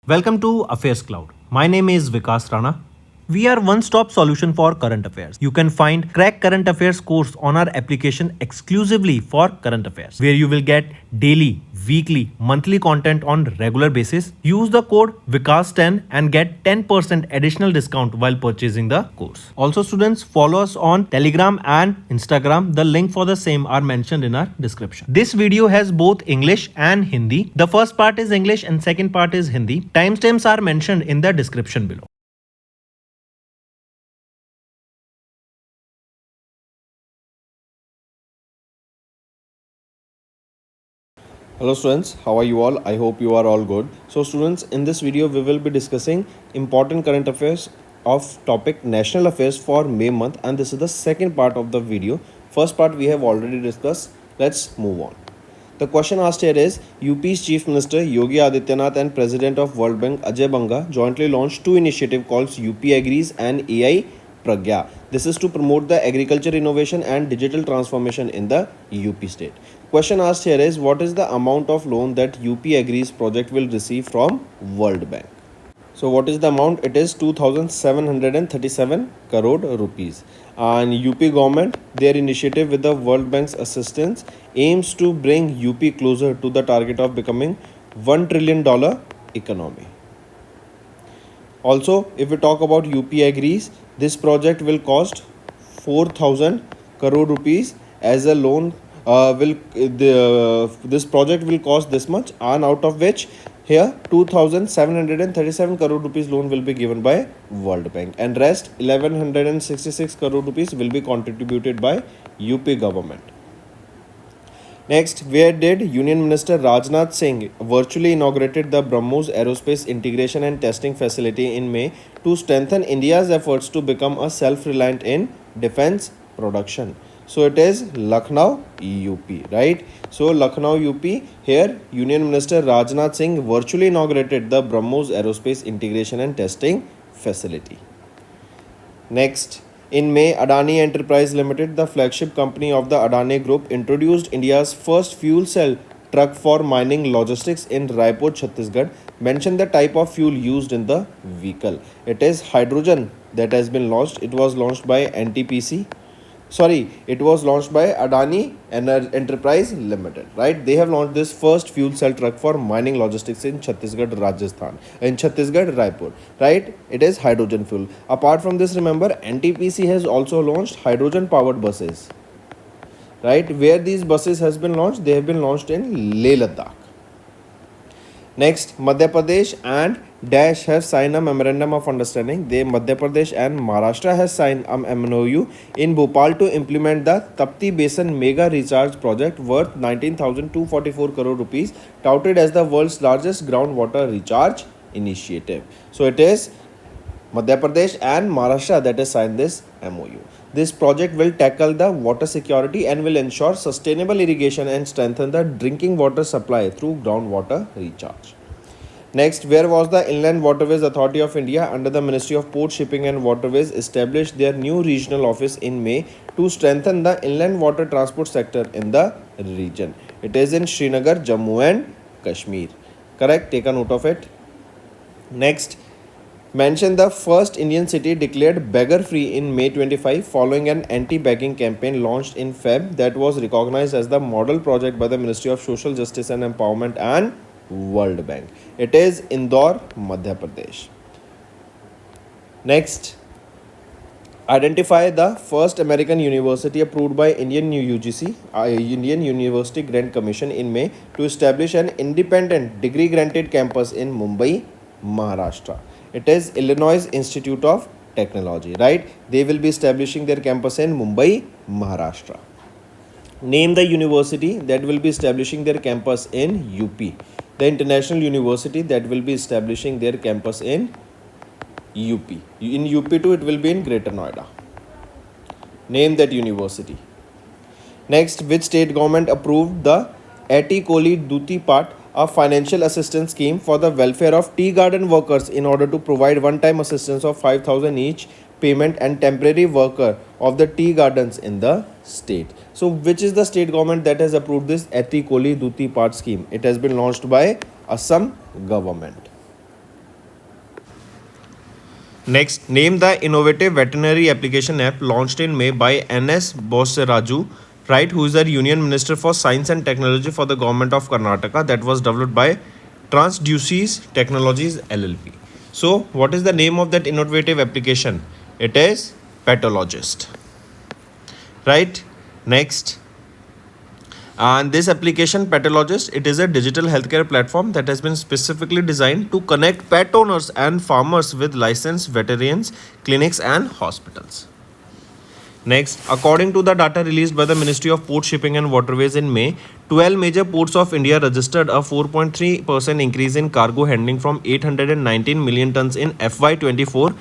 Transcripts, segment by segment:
Welcome to AffairsCloud. My name is Vikas Rana. We are one-stop solution for current affairs. You can find Crack Current Affairs course on our application exclusively for current affairs, where you will get daily, weekly, monthly content on regular basis. Use the code Vikas10 and get 10% additional discount while purchasing the course. Also, students, follow us on Telegram and Instagram. The link for the same are mentioned in our description. This video has both English and Hindi. The first part is English and second part is Hindi. Timestamps are mentioned in the description below. Hello students, how are you all? I hope you are all good. So students, in this video we will be discussing important current affairs of topic national affairs for May month, and this is the second part of the video. First part we have already discussed. Let's move on. The question asked here is, UP's Chief Minister Yogi Adityanath and President of World Bank Ajay Banga jointly launched two initiatives called UP Agrees and AI Pragya. This is to promote the agriculture innovation and digital transformation in the UP state. Question asked here is, what is the amount of loan that UP Agrees project will receive from World Bank? So what is the amount? It is 2,737 crore rupees. And UP government, their initiative with the World Bank's assistance aims to bring UP closer to the target of becoming $1 trillion economy. Also, if we talk about UP Agrees, this project will cost 4,000 crore rupees as a loan. This project will cost this much, and out of which here 2,737 crore rupees loan will be given by World Bank, and rest 1,166 crore rupees will be contributed by UP government. Next, where did Union Minister Rajnath Singh virtually inaugurated the BrahMos Aerospace Integration and Testing Facility in May to strengthen India's efforts to become a self-reliant in defense production? So it is Lucknow, UP, right? So Lucknow, UP, here Union Minister Rajnath Singh virtually inaugurated the BrahMos Aerospace Integration and Testing Facility. Next, in May, Adani Enterprise Limited, the flagship company of the Adani Group, introduced India's first fuel cell truck for mining logistics in Raipur, Chhattisgarh. Mention the type of fuel used in the vehicle. It is hydrogen that has been launched. It was launched by NTPC. It was launched by Adani Enterprise Limited, right? They have launched this first fuel cell truck for mining logistics in Chhattisgarh, Rajasthan, in Chhattisgarh, Raipur, right? It is hydrogen fuel. Apart from this, remember, NTPC has also launched hydrogen powered buses, right? Where these buses has been launched? They have been launched in Leh Ladakh. Next, Madhya Pradesh and Dash have signed a memorandum of understanding. Madhya Pradesh and Maharashtra has signed an MOU in Bhopal to implement the Tapti Basin Mega Recharge Project worth 19,244 crore rupees, touted as the world's largest groundwater recharge initiative. So it is Madhya Pradesh and Maharashtra that has signed this MOU. This project will tackle the water security and will ensure sustainable irrigation and strengthen the drinking water supply through groundwater recharge. Next, where was the Inland Waterways Authority of India under the Ministry of Port, Shipping and Waterways established their new regional office in May to strengthen the inland water transport sector in the region? It is in Srinagar, Jammu and Kashmir. Correct? Take a note of it. Next, mention the first Indian city declared beggar-free in May 25 following an anti-begging campaign launched in Feb that was recognized as the model project by the Ministry of Social Justice and Empowerment and World Bank. It is Indore, Madhya Pradesh. Next, identify the first American university approved by Indian UGC, Indian University Grant Commission in May to establish an independent degree-granted campus in Mumbai, Maharashtra. It is Illinois Institute of Technology, right? They will be establishing their campus in Mumbai, Maharashtra. Name the university that will be establishing their campus in UP. The international university that will be establishing their campus in UP. In UP too, it will be in Greater Noida. Name that university. Next, which state government approved the Ati Koli Duti Part, a financial assistance scheme for the welfare of tea garden workers in order to provide one-time assistance of 5,000 each payment and temporary worker of the tea gardens in the state. So which is the state government that has approved this Ati Koli Duti Part scheme? It has been launched by Assam government. Next, name the innovative veterinary application app launched in May by N.S. Bosseraju, right, who is the Union Minister for Science and Technology for the Government of Karnataka, that was developed by Transduces Technologies LLP. So, what is the name of that innovative application? It is Pathologist. Right? Next. And this application, Pathologist, it is a digital healthcare platform that has been specifically designed to connect pet owners and farmers with licensed veterinarians, clinics, and hospitals. Next, according to the data released by the Ministry of Port Shipping and Waterways in May, 12 major ports of India registered a 4.3% increase in cargo handling from 819 million tons in FY24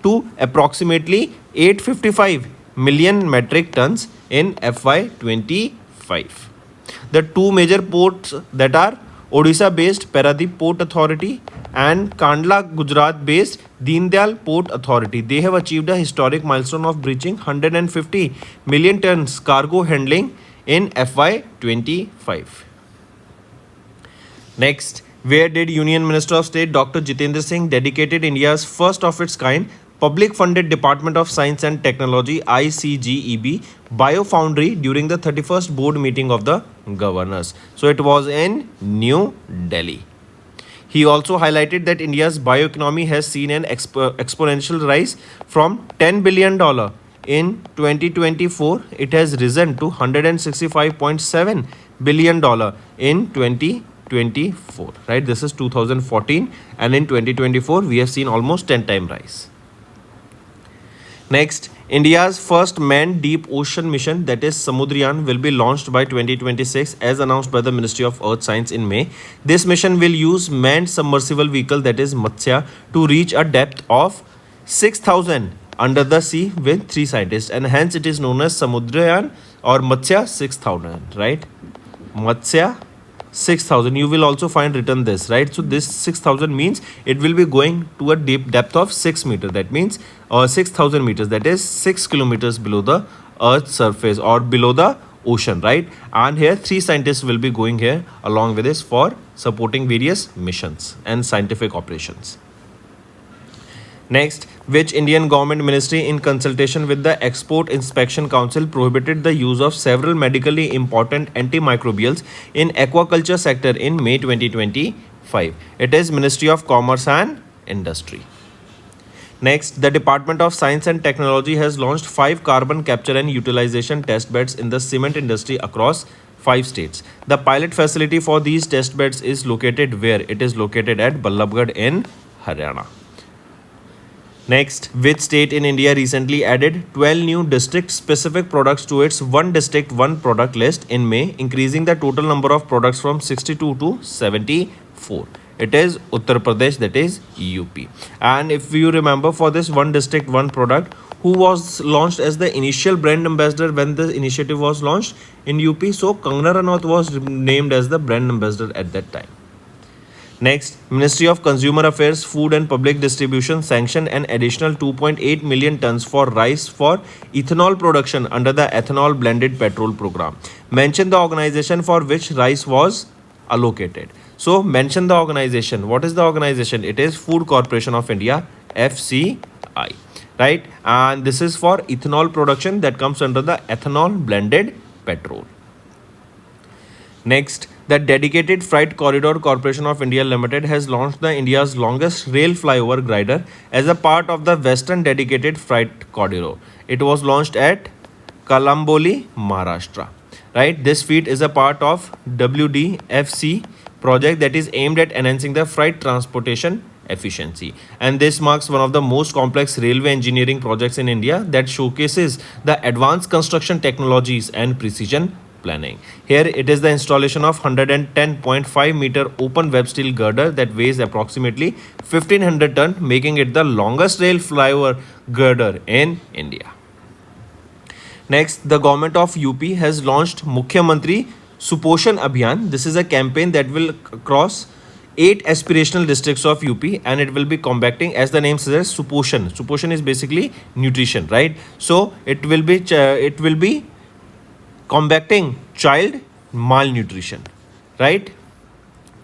to approximately 855 million metric tons in FY25. The two major ports that are Odisha-based Paradip Port Authority and Kandla, Gujarat-based Deendayal Port Authority, they have achieved a historic milestone of breaching 150 million tons cargo handling in FY25. Next, where did Union Minister of State Dr. Jitendra Singh dedicated India's first of its kind public funded Department of Science and Technology ICGEB Biofoundry during the 31st board meeting of the governors? So it was in New Delhi. He also highlighted that India's bioeconomy has seen an exponential rise from $10 billion in 2024. It has risen to $165.7 billion in 2024. Right? This is 2014, and in 2024 we have seen almost 10 times rise. Next, India's first manned deep ocean mission, that is Samudrayan, will be launched by 2026 as announced by the Ministry of Earth Science in May. This mission will use manned submersible vehicle, that is Matsya, to reach a depth of 6,000 under the sea with 3 scientists, and hence it is known as Samudrayan or Matsya 6000, right? Matsya 6,000. You will also find written this, right? So this 6,000 means it will be going to a deep depth of 6 meters. That means 6,000 meters. That is 6 kilometers below the Earth's surface or below the ocean, right? And here 3 scientists will be going here along with this for supporting various missions and scientific operations. Next, which Indian government ministry in consultation with the Export Inspection Council prohibited the use of several medically important antimicrobials in aquaculture sector in May 2025? It is Ministry of Commerce and Industry. Next, the Department of Science and Technology has launched 5 carbon capture and utilization test beds in the cement industry across 5 states. The pilot facility for these test beds is located where? It is located at Ballabgarh in Haryana. Next, which state in India recently added 12 new district-specific products to its One District, One Product list in May, increasing the total number of products from 62 to 74? It is Uttar Pradesh, that is UP. And if you remember, for this One District, One Product, who was launched as the initial brand ambassador when the initiative was launched in UP? So, Kangana Ranaut was named as the brand ambassador at that time. Next, Ministry of Consumer Affairs, Food and Public Distribution sanctioned an additional 2.8 million tons for rice for ethanol production under the Ethanol Blended Petrol Program. Mention the organization for which rice was allocated. So, mention the organization. What is the organization? It is Food Corporation of India, FCI. Right? And this is for ethanol production that comes under the Ethanol Blended Petrol. Next, the Dedicated Freight Corridor Corporation of India Limited has launched the India's longest rail flyover glider as a part of the Western Dedicated Freight Corridor. It was launched at Kalamboli, Maharashtra. Right? This feat is a part of WDFC project that is aimed at enhancing the freight transportation efficiency. And this marks one of the most complex railway engineering projects in India that showcases the advanced construction technologies and precision planning. Here it is the installation of 110.5 meter open web steel girder that weighs approximately 1500 ton, making it the longest rail flyover girder in India. Next, the government of UP has launched Mukhyamantri Suposhan Abhiyan. This is a campaign that will cross 8 aspirational districts of UP, and it will be combating, as the name says, Suposhan. Suposhan is basically nutrition, right? So it will be combating child malnutrition, right?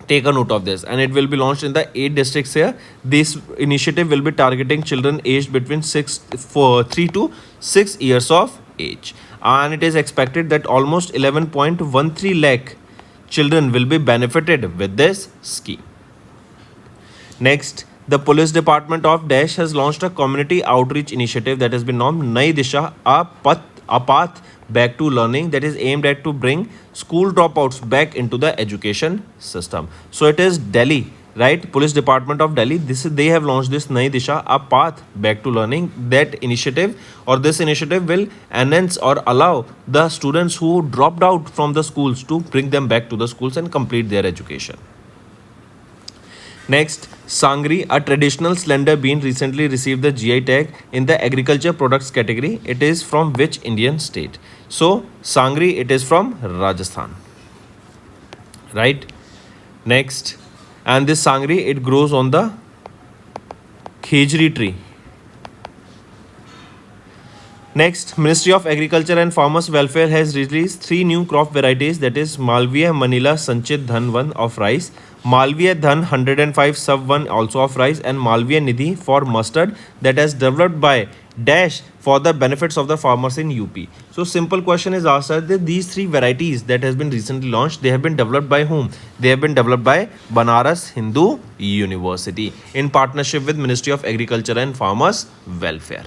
Take a note of this, and it will be launched in the 8 districts here. This initiative will be targeting children aged between 3 to 6 years of age, and it is expected that almost 11.13 lakh children will be benefited with this scheme. Next, the police department of Dash has launched a community outreach initiative that has been named Nai Disha, a path back to learning, that is aimed at to bring school dropouts back into the education system. So it is Delhi, right? Police department of Delhi. They have launched this Nai Disha, a path back to learning. That initiative or this initiative will enhance or allow the students who dropped out from the schools to bring them back to the schools and complete their education. Next, Sangri, a traditional slender bean, recently received the GI tag in the agriculture products category. It is from which Indian state? So, Sangri, it is from Rajasthan. Right? Next, and this Sangri, it grows on the khejri tree. Next, Ministry of Agriculture and Farmers Welfare has released 3 new crop varieties, that is Malviya Manila Sanchit Dhan 1 of rice, Malviya Dhan 105 Sub 1 also of rice, and Malviya Nidhi for mustard, that has developed by Dash for the benefits of the farmers in UP. So simple question is asked that these 3 varieties that has been recently launched, they have been developed by whom? They have been developed by Banaras Hindu University in partnership with Ministry of Agriculture and Farmers Welfare.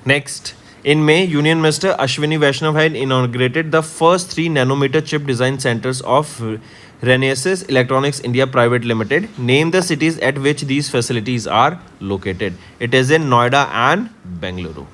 Next, in May, Union Minister Ashwini Vaishnav had inaugurated the first 3 nanometer chip design centers of Renesas Electronics India Private Limited. Name the cities at which these facilities are located. It is in Noida and Bengaluru.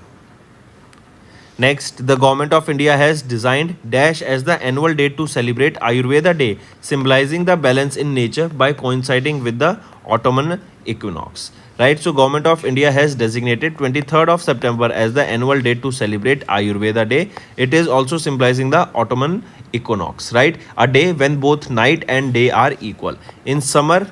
Next, the Government of India has designed Dash as the annual date to celebrate Ayurveda Day, symbolizing the balance in nature by coinciding with the autumn equinox. Right, so Government of India has designated 23rd of September as the annual date to celebrate Ayurveda Day. It is also symbolizing the autumn equinox, right? A day when both night and day are equal. In summer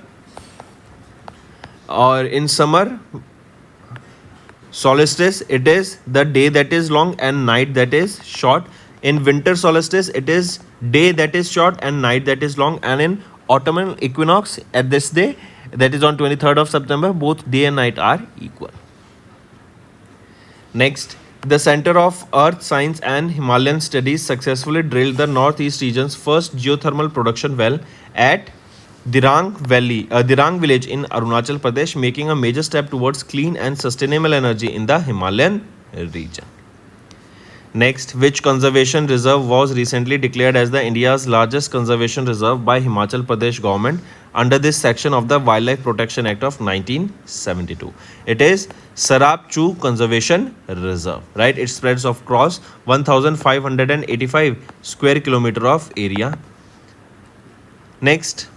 solstice, it is the day that is long and night that is short. In winter solstice, it is day that is short and night that is long. And in autumnal equinox, at this day, that is on 23rd of September, both day and night are equal. Next, the Center of Earth Science and Himalayan Studies successfully drilled the northeast region's first geothermal production well at Dirang village in Arunachal Pradesh, making a major step towards clean and sustainable energy in the Himalayan region. Next, which conservation reserve was recently declared as the India's largest conservation reserve by Himachal Pradesh government under this section of the Wildlife Protection Act of 1972? It is Sarap Chu Conservation Reserve, right? It spreads across 1,585 square kilometer of area. Next,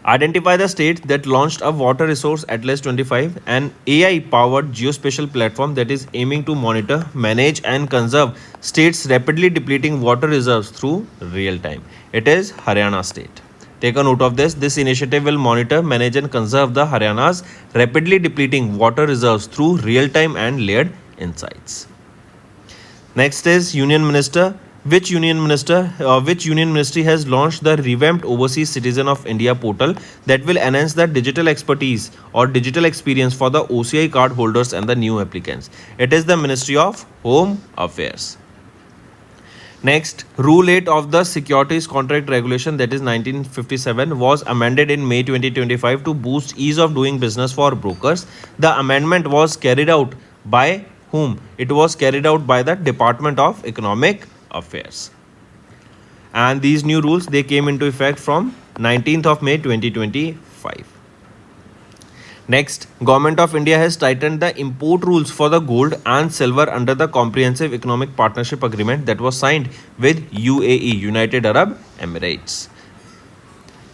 identify the state that launched a Water Resource Atlas 25, an AI-powered geospatial platform that is aiming to monitor, manage and conserve states' rapidly depleting water reserves through real time. It is Haryana state. Take a note of this. This initiative will monitor, manage and conserve the Haryana's rapidly depleting water reserves through real time and layered insights. Next is Union Minister. Which union ministry has launched the revamped Overseas Citizen of India portal that will enhance the digital expertise or digital experience for the OCI card holders and the new applicants? It is the Ministry of Home Affairs. Next, Rule 8 of the Securities Contract Regulation, that is 1957, was amended in May 2025 to boost ease of doing business for brokers. The amendment was carried out by whom? It was carried out by the Department of Economic Affairs. And these new rules, they came into effect from 19th of May 2025. Next, Government of India has tightened the import rules for the gold and silver under the Comprehensive Economic Partnership Agreement that was signed with UAE, United Arab Emirates.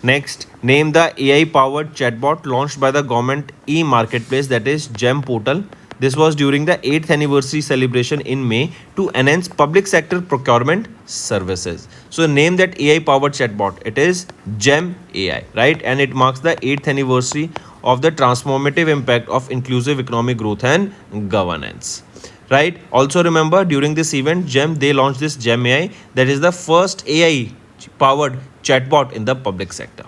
Next, name the AI-powered chatbot launched by the government e-marketplace, that is GEM portal. This was during the 8th anniversary celebration in May to enhance public sector procurement services. So name that AI-powered chatbot. It is GEM AI, right? And it marks the 8th anniversary of the transformative impact of inclusive economic growth and governance, right? Also remember, during this event, GEM, they launched this GEM AI, that is the first AI powered chatbot in the public sector.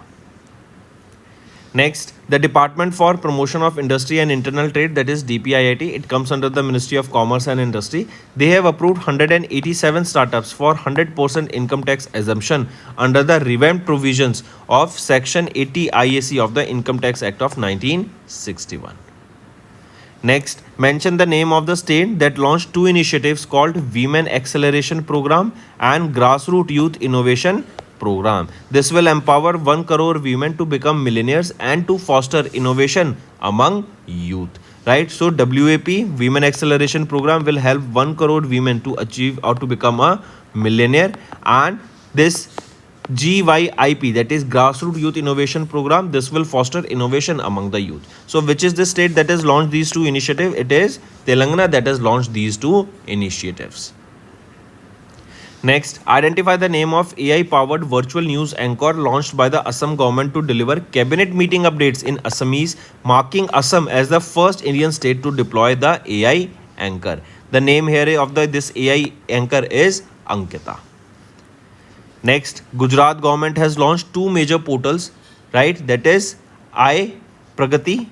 Next, the Department for Promotion of Industry and Internal Trade, that is DPIIT, it comes under the Ministry of Commerce and Industry. They have approved 187 startups for 100% income tax exemption under the revamped provisions of Section 80 IAC of the Income Tax Act of 1961. Next, mention the name of the state that launched two initiatives called Women Acceleration Program and Grassroots Youth Innovation Program. This will empower 1 crore women to become millionaires and to foster innovation among youth. Right? So WAP, Women Acceleration Program, will help 1 crore women to achieve or to become a millionaire, and this GYIP, that is Grassroots Youth Innovation Program, this will foster innovation among the youth. So which is the state that has launched these two initiatives? It is Telangana that has launched these two initiatives. Next, identify the name of AI-powered virtual news anchor launched by the Assam government to deliver cabinet meeting updates in Assamese, marking Assam as the first Indian state to deploy the AI anchor. The name here of this AI anchor is Ankita. Next, Gujarat government has launched two major portals, right? That is I Pragati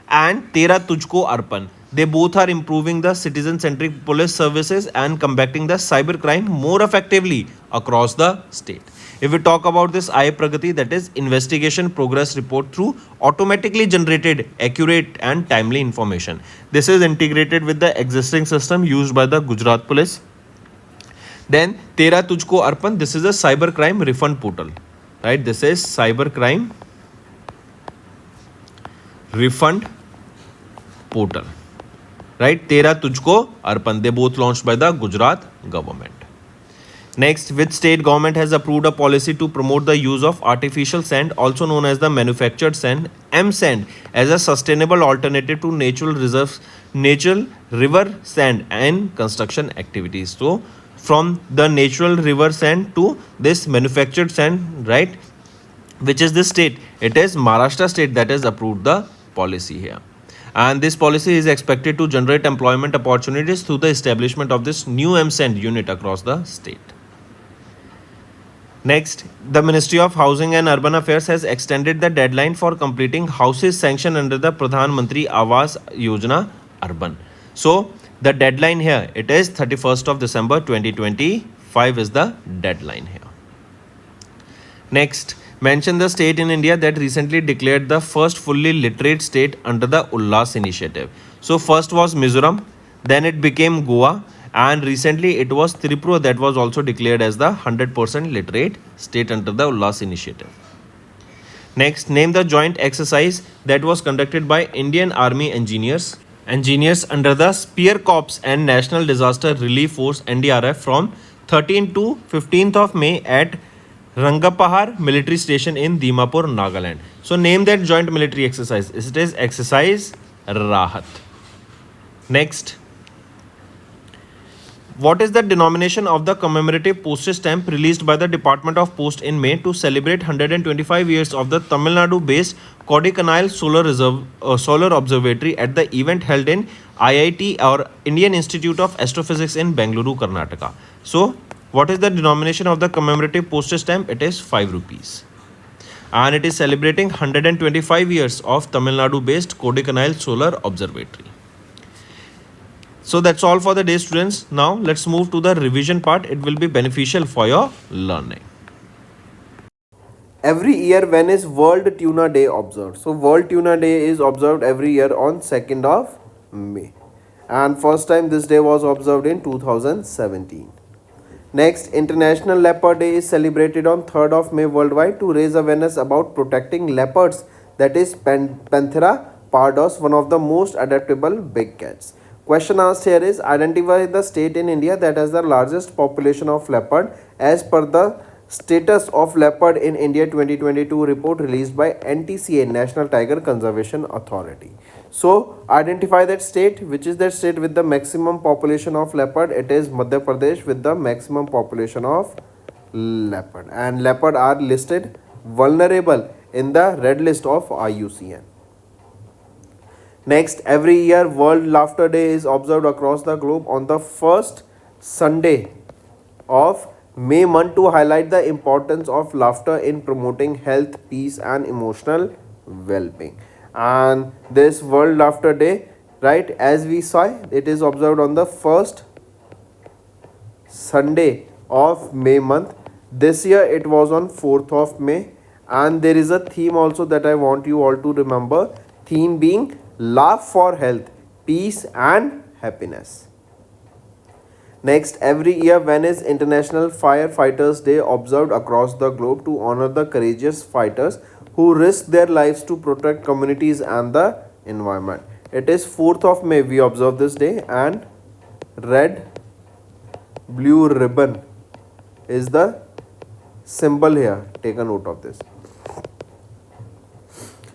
and Tera Tujhko Arpan. They both are improving the citizen-centric police services and combating the cybercrime more effectively across the state. If we talk about this I Pragati, that is investigation progress report through automatically generated accurate and timely information. This is integrated with the existing system used by the Gujarat police. Then Tera Tujhko Arpan, this is a cybercrime refund portal, right? This is cybercrime refund portal, right? Tera Tujhko Arpan, they both launched by the Gujarat government. Next, which state government has approved a policy to promote the use of artificial sand, also known as the manufactured sand, M-sand, as a sustainable alternative to natural reserves, natural river sand and construction activities. So from the natural river sand to this manufactured sand, right? Which is this state? It is Maharashtra state that has approved the policy here. And this policy is expected to generate employment opportunities through the establishment of this new M-sand unit across the state. Next, the Ministry of Housing and Urban Affairs has extended the deadline for completing houses sanctioned under the Pradhan Mantri Awas Yojana Urban. So the deadline here, it is 31st of December 2025 is the deadline here. Next, mention the state in India that recently declared the first fully literate state under the Ullas initiative. So first was Mizoram, then it became Goa, and recently it was Tripura that was also declared as the 100% literate state under the Ullas initiative. Next, name the joint exercise that was conducted by Indian Army engineers under the Spear Corps and National Disaster Relief Force NDRF from 13th to 15th of May at Rangapahar military station in Dimapur, Nagaland. So name that joint military exercise. It is exercise Rahat. Next, what is the denomination of the commemorative postage stamp released by the Department of Post in May to celebrate 125 years of the Tamil Nadu-based Kodaikanal Solar Observatory at the event held in IIT or Indian Institute of Astrophysics in Bengaluru, Karnataka? So, what is the denomination of the commemorative postage stamp? It is 5 rupees. And it is celebrating 125 years of Tamil Nadu-based Kodaikanal Solar Observatory. So that's all for the day, students. Now let's move to the revision part. It will be beneficial for your learning. Every year, when is World Tuna Day observed? So World Tuna Day is observed every year on 2nd of May. And first time this day was observed in 2017. Next, International Leopard Day is celebrated on 3rd of May worldwide to raise awareness about protecting leopards, that is Panthera pardus, one of the most adaptable big cats. Question asked here is, identify the state in India that has the largest population of leopard as per the Status of Leopard in India 2022 report released by NTCA, National Tiger Conservation Authority. So identify that state. Which is that state with the maximum population of leopard? It is Madhya Pradesh with the maximum population of leopard, and leopard are listed vulnerable in the red list of IUCN. Next, every year World Laughter Day is observed across the globe on the first Sunday of May month to highlight the importance of laughter in promoting health, peace, and emotional well-being. And this World Laughter Day, right, as we saw, it is observed on the first Sunday of May month. This year it was on 4th of May, and there is a theme also that I want you all to remember. Theme being laugh for health, peace, and happiness. Next, every year when is International Firefighters Day observed across the globe to honor the courageous fighters who risk their lives to protect communities and the environment. It is 4th of May we observe this day, and red blue ribbon is the symbol here. Take a note of this.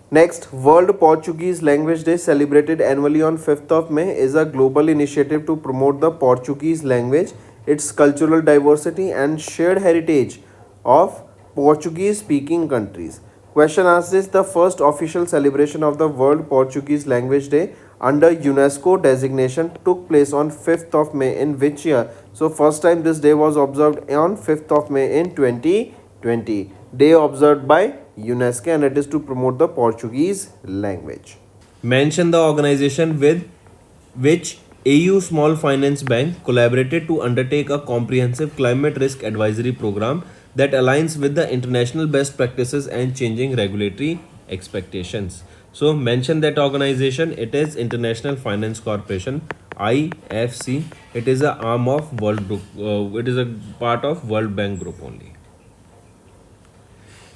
Next, World Portuguese Language Day, celebrated annually on 5th of May, is a global initiative to promote the Portuguese language, its cultural diversity, and shared heritage of Portuguese speaking countries. Question asks, is the first official celebration of the World Portuguese Language Day under UNESCO designation took place on 5th of May in which year? So first time this day was observed on 5th of May in 2020. Day observed by UNESCO, and it is to promote the Portuguese language. Mention the organization with which AU Small Finance Bank collaborated to undertake a comprehensive climate risk advisory program that aligns with the international best practices and changing regulatory expectations. So mention that organization. It is International Finance Corporation, IFC. It is a arm of World Group. It is a part of World Bank Group only.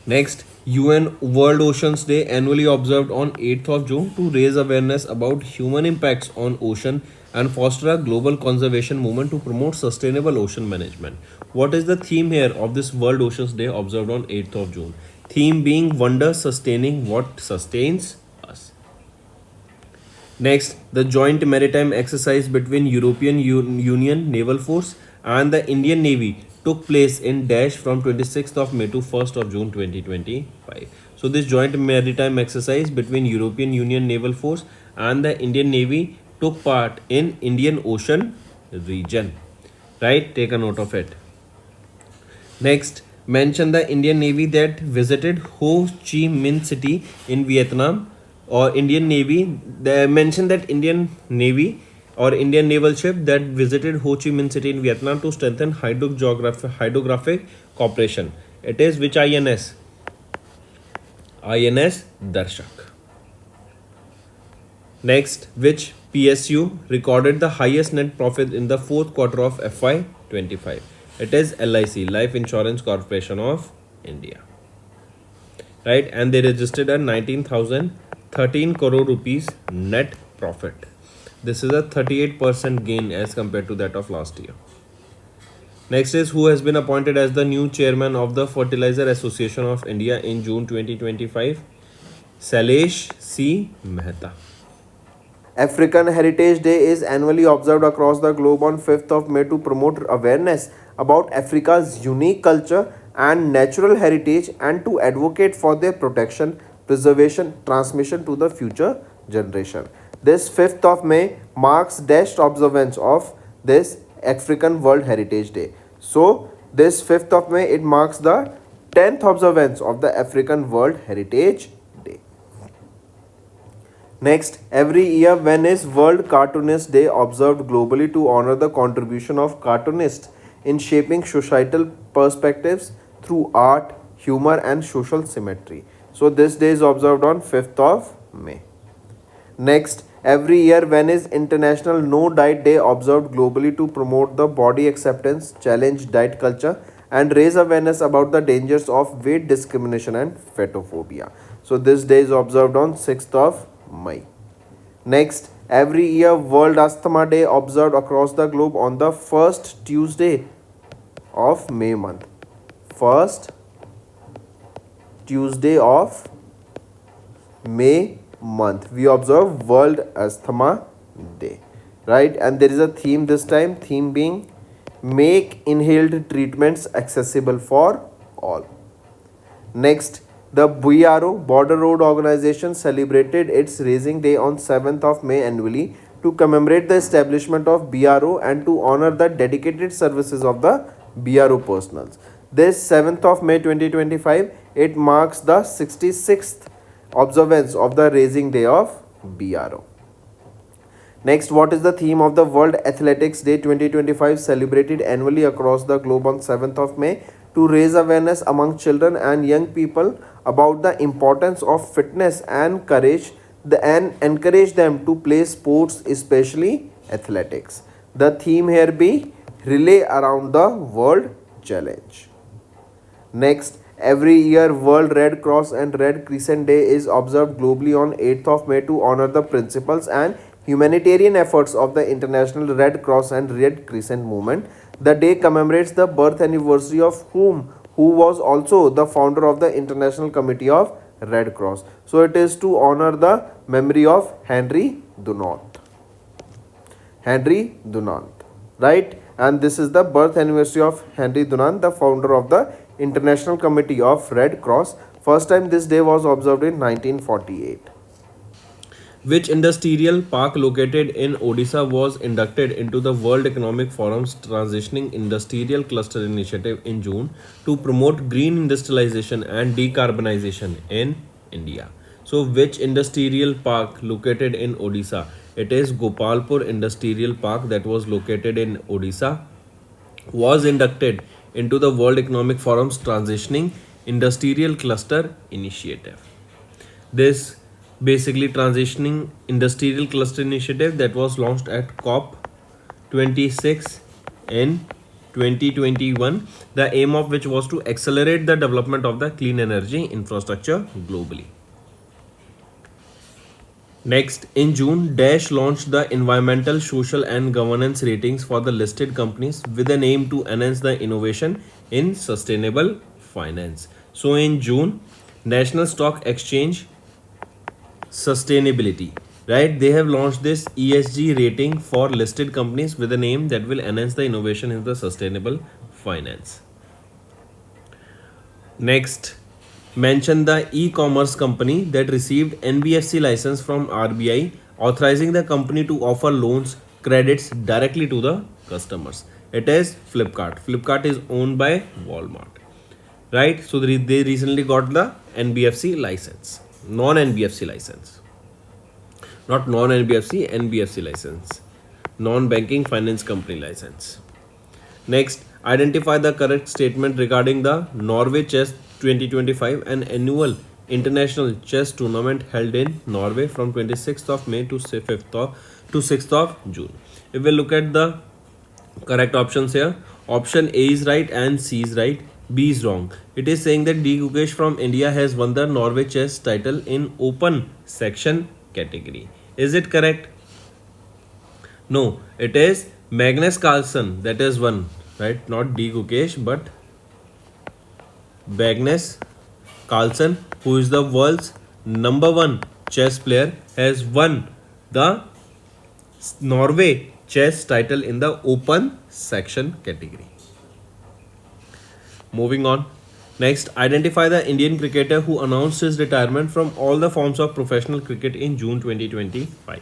Next, UN World Oceans Day, annually observed on 8th of June to raise awareness about human impacts on ocean and foster a global conservation movement to promote sustainable ocean management. What is the theme here of this World Oceans Day observed on 8th of June? Theme being wonder sustaining what sustains us. Next, the joint maritime exercise between European Union Naval Force and the Indian Navy took place in Dash from 26th of May to 1st of June 2025. So this joint maritime exercise between European Union Naval Force and the Indian Navy took part in Indian Ocean region. Right? Take a note of it. Next, mention the Indian Navy that visited Ho Chi Minh City in Vietnam, or Indian Navy. They mention that Indian Navy or Indian naval ship that visited Ho Chi Minh City in Vietnam to strengthen hydrographic cooperation. It is which INS? INS Darshak. Next, which PSU recorded the highest net profit in the fourth quarter of FY25? It is LIC, Life Insurance Corporation of India. Right, and they registered a 19,013 crore rupees net profit. This is a 38% gain as compared to that of last year. Next is who has been appointed as the new chairman of the Fertilizer Association of India in June 2025? Sailesh C. Mehta. African Heritage Day is annually observed across the globe on 5th of May to promote awareness about Africa's unique culture and natural heritage and to advocate for their protection, preservation, transmission to the future generation. This 5th of May marks dashed observance of this African World Heritage Day. So, this 5th of May, it marks the 10th observance of the African World Heritage Day. Next, every year when is World Cartoonist Day observed globally to honor the contribution of cartoonists in shaping societal perspectives through art, humor and social symmetry. So, this day is observed on 5th of May. Next, every year when is International No Diet Day observed globally to promote the body acceptance, challenge diet culture and raise awareness about the dangers of weight discrimination and fetophobia. So this day is observed on 6th of May. Next, every year World Asthma Day observed across the globe on the first Tuesday of May month. First Tuesday of May month we observe World Asthma Day, right? And there is a theme this time, theme being make inhaled treatments accessible for all. Next, the BRO Border Road Organization celebrated its raising day on 7th of May annually to commemorate the establishment of BRO and to honor the dedicated services of the BRO personals. This 7th of May 2025, it marks the 66th observance of the raising day of BRO. Next, what is the theme of the World Athletics Day 2025 celebrated annually across the globe on 7th of May to raise awareness among children and young people about the importance of fitness and courage and encourage them to play sports, especially athletics. The theme here be Relay Around the World Challenge. Next, every year World Red Cross and Red Crescent Day is observed globally on 8th of May to honor the principles and humanitarian efforts of the International Red Cross and Red Crescent movement. The day commemorates the birth anniversary of who was also the founder of the International Committee of Red Cross. So it is to honor the memory of Henry Dunant. Henry Dunant, right? And this is the birth anniversary of Henry Dunant, the founder of the International Committee of Red Cross. First time this day was observed in 1948. Which industrial park located in Odisha was inducted into the World Economic Forum's Transitioning Industrial Cluster Initiative in June to promote green industrialization and decarbonization in India? So, which industrial park located in Odisha? It is Gopalpur Industrial Park that was located in Odisha, was inducted into the World Economic Forum's Transitioning Industrial Cluster Initiative. This basically transitioning industrial cluster initiative that was launched at COP 26 in 2021, the aim of which was to accelerate the development of the clean energy infrastructure globally. Next, in June, Dash launched the environmental, social, and governance ratings for the listed companies with an aim to enhance the innovation in sustainable finance. So, in June, National Stock Exchange Sustainability, right? They have launched this ESG rating for listed companies with a name that will enhance the innovation in the sustainable finance. Next, mention the e-commerce company that received NBFC license from RBI, authorizing the company to offer loans, credits directly to the customers. It is Flipkart. Flipkart is owned by Walmart, right? So they recently got the NBFC license, non-NBFC license, not non-NBFC, NBFC license, non-banking finance company license. Next, identify the correct statement regarding the Norway Chess 2025, an annual international chess tournament held in Norway from 26th of May to 6th of June. If we look at the correct options here, option A is right and C is right, B is wrong. It is saying that D. Gukesh from India has won the Norway chess title in open section category. Is it correct? No, it is Magnus Carlsen that is won, right? Not D. Gukesh, but Magnus Carlsen, who is the world's #1 chess player, has won the Norway chess title in the open section category. Moving on. Next, identify the Indian cricketer who announced his retirement from all the forms of professional cricket in June 2025.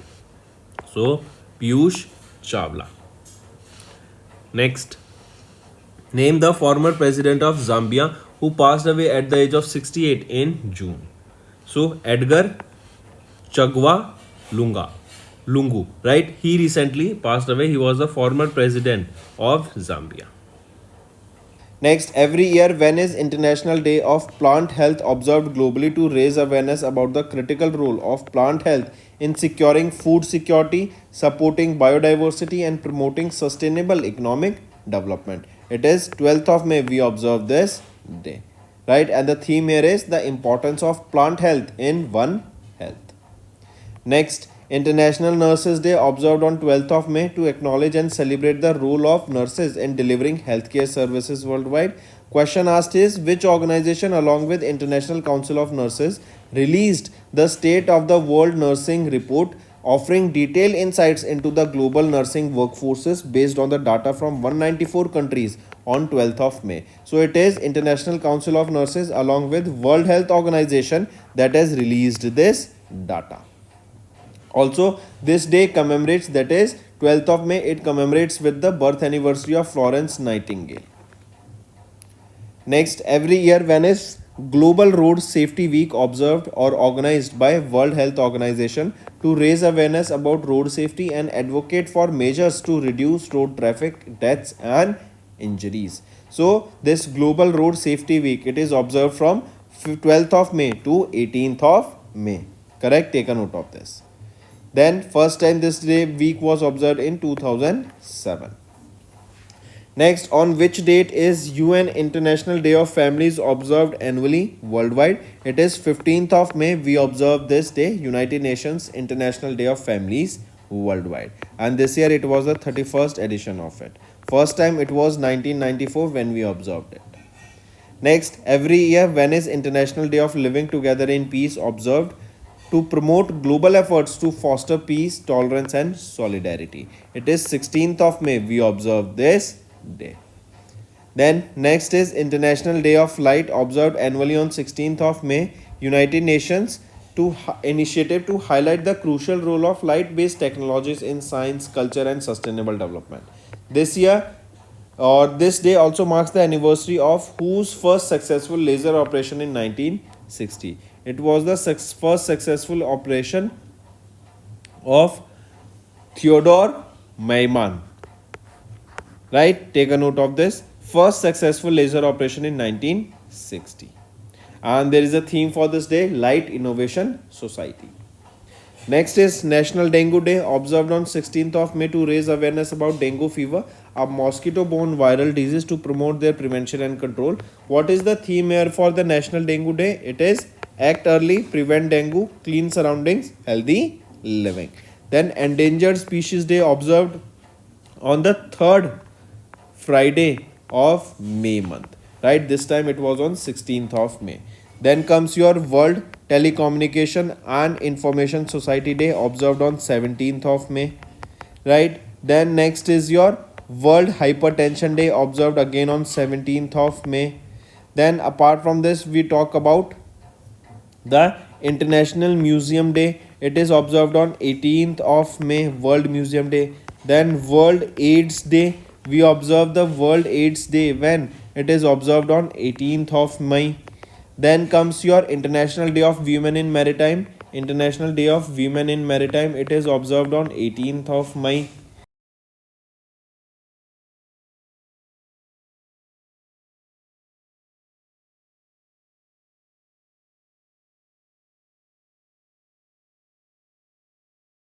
So, Piyush Chawla. Next, name the former president of Zambia who passed away at the age of 68 in June. So, Edgar Chagwa Lungu, right? He recently passed away. He was the former president of Zambia. Next, every year, when is International Day of Plant Health observed globally to raise awareness about the critical role of plant health in securing food security, supporting biodiversity, and promoting sustainable economic development? It is 12th of May we observe this day, right? And the theme here is the importance of plant health in One Health. Next, International Nurses Day observed on 12th of May to acknowledge and celebrate the role of nurses in delivering healthcare services worldwide. Question asked is, which organization along with International Council of Nurses released the State of the World Nursing Report offering detailed insights into the global nursing workforces based on the data from 194 countries on 12th of May. So it is International Council of Nurses along with World Health Organization that has released this data. Also, this day commemorates, that is 12th of May, it commemorates with the birth anniversary of Florence Nightingale. Next, every year when is Global Road Safety Week observed or organized by World Health Organization to raise awareness about road safety and advocate for measures to reduce road traffic deaths and injuries. So this Global Road Safety Week, it is observed from 12th of May to 18th of May. Correct? Take a note of this. Then first time this day week was observed in 2007. Next, on which date is UN International Day of Families observed annually worldwide? It is 15th of May. We observe this day, United Nations International Day of Families worldwide. And this year it was the 31st edition of it. First time it was 1994 when we observed it. Next, every year when is International Day of Living Together in Peace observed? To promote global efforts to foster peace, tolerance and solidarity. It is 16th of May. We observe this day. Then next is International Day of Light observed annually on 16th of May. United Nations to initiative to highlight the crucial role of light based technologies in science, culture and sustainable development. This year or this day also marks the anniversary of whose first successful laser operation in 1960. It was the first successful operation of Theodore Maiman. Right, take a note of this. First successful laser operation in 1960. And there is a theme for this day, Light Innovation Society. Next is National Dengue Day observed on 16th of May to raise awareness about dengue fever, a mosquito-borne viral disease, to promote their prevention and control. What is the theme here for the National Dengue Day? It is Act Early, Prevent Dengue, Clean Surroundings, Healthy Living. Then Endangered Species Day observed on the third Friday of May month. Right, this time it was on 16th of May. Then comes your World Telecommunication and Information Society Day observed on 17th of May. Right, then next is your World Hypertension Day observed again on 17th of May. Then apart from this we talk about the International Museum Day. It is observed on 18th of May, World Museum Day. Then World AIDS Day. We observe the World AIDS Day when it is observed on 18th of May. Then comes your International Day of Women in Maritime. International Day of Women in Maritime. It is observed on 18th of May.